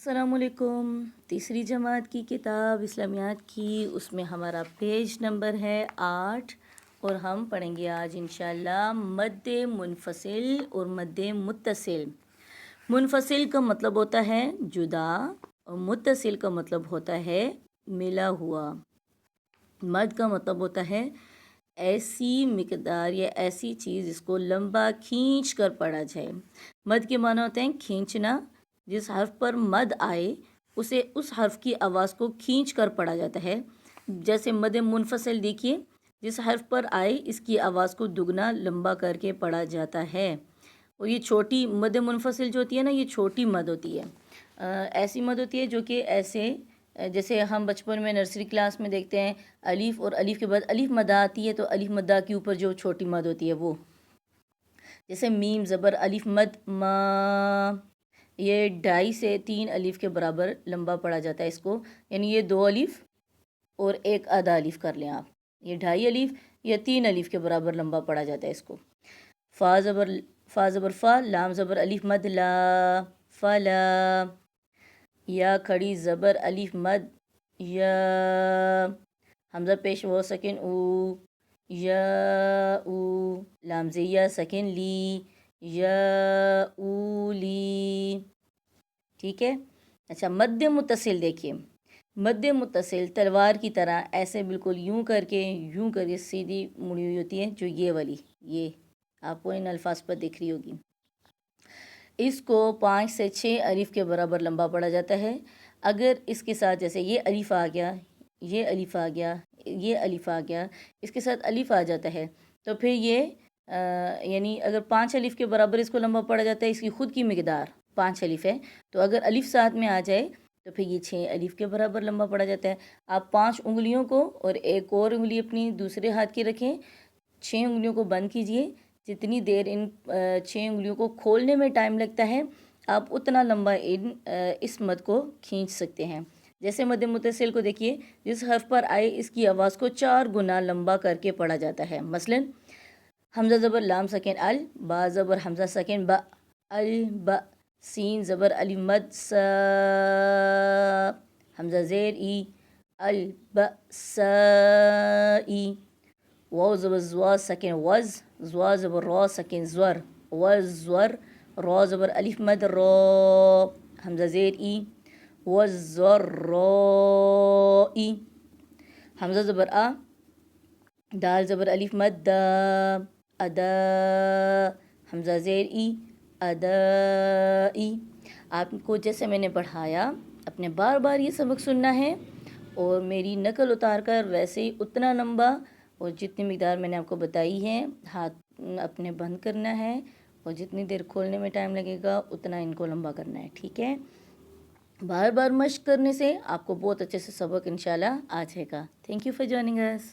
अस्सलामुअलैकुम। तीसरी जमात की किताब इस्लामियात की, उसमें हमारा पेज नंबर है 8 और हम पढ़ेंगे आज इंशाल्लाह मद्दे मुनफसिल और मद्दे मुत्तसिल। मुनफसिल का मतलब होता है जुदा और मुत्तसिल का मतलब होता है मिला हुआ। मद का मतलब होता है ऐसी मिकदार या ऐसी चीज़ जिसको लंबा खींच कर पढ़ा जाए। मद के माना होते हैं खींचना। जिस हर्फ पर मद आए उसे उस हर्फ की आवाज़ को खींच कर पढ़ा जाता है। जैसे मद मुनफसिल देखिए, जिस हर्फ पर आए इसकी आवाज़ को दुगना लंबा करके पढ़ा जाता है। और ये छोटी मद मुनफसिल जो होती है ना, ये छोटी मद होती है। ऐसी मद होती है जो कि ऐसे जैसे हम बचपन में नर्सरी क्लास में देखते हैं अलीफ़ और अलीफ़ के बाद अलीफ़ मदा आती है, तो अलीफ़ मदा के ऊपर जो छोटी मद होती है वो, जैसे मीम ज़बर अलीफ़ मद मा, ये 2.5 से 3 अलीफ़ के बराबर लंबा पढ़ा जाता है इसको। यानी ये 2 अलीफ़ और एक आधा अलीफ़ कर लें आप, ये 2.5 अलीफ़ या 3 अलीफ़ के बराबर लंबा पढ़ा जाता है इसको। फ़ा ज़बर फ़ा, लाम ज़बर अलीफ़ मद ला, फ़ला। या खड़ी ज़बर अलीफ़ मद या, हमज़ा पेश वो सकिन ऊ, या ऊ। लाम ज़िया सकिन ली, या ऊ ली। ठीक है। अच्छा, मद्दे मुत्तसिल देखिए, मद्दे मुत्तसिल तलवार की तरह ऐसे बिल्कुल यूं करके सीधी मुड़ी हुई होती है, जो ये वाली, ये आपको इन अल्फाज पर दिख रही होगी। इसको 5 से 6 अलीफ़ के बराबर लंबा पढ़ा जाता है। अगर इसके साथ जैसे ये अलीफ़ आ गया, ये अलीफ़ आ गया, ये अलीफ़ आ गया, इसके साथ अलीफ़ आ जाता है, तो फिर ये यानी अगर 5 अलीफ़ के बराबर इसको लंबा पढ़ा जाता है, इसकी ख़ुद की मिकदार 5 अलीफ़ है, तो अगर अलीफ़ साथ में आ जाए तो फिर ये 6 अलीफ़ के बराबर लंबा पढ़ा जाता है। आप 5 उंगलियों को और एक और उंगली अपनी दूसरे हाथ की रखें, 6 उंगलियों को बंद कीजिए। जितनी देर इन 6 उंगलियों को खोलने में टाइम लगता है, आप उतना लंबा इस मद को खींच सकते हैं। जैसे मद मुत्तसिल को देखिए, जिस हर्फ पर आए इसकी आवाज़ को 4 गुना लंबा करके पढ़ा जाता है। मसलन हमज़ा ज़बर लाम सकिन अल, बा ज़बर हमज़ा सकिन ब, अल ब। सीन ज़बर अली मद स, हमज़ा ज़ेर ई, अल ब स ई। वाव ज़बर ज़्वा सकिन वज़, ज़्वा ज़बर रॉ सकिन ज़्वर, वज़ ज़्वर। रॉ ज़बर अलिफ़ मद रॉ, हमज़ा ज़ेर ई, वज़ ज़र रॉ ई। हमज़ा ज़बर आ, दाल ज़बर अलिफ़ मद दा, अदा, हमज़ा ज़ेर ई, अदा ई। आपको जैसे मैंने पढ़ाया अपने बार बार ये सबक सुनना है और मेरी नकल उतार कर वैसे ही उतना लंबा और जितनी मिक़दार मैंने आपको बताई है हाथ अपने बंद करना है, और जितनी देर खोलने में टाइम लगेगा उतना इनको लंबा करना है। ठीक है। बार बार मश्क करने से आपको बहुत अच्छे से सबक इंशाल्लाह आ जाएगा। Thank you for joining us.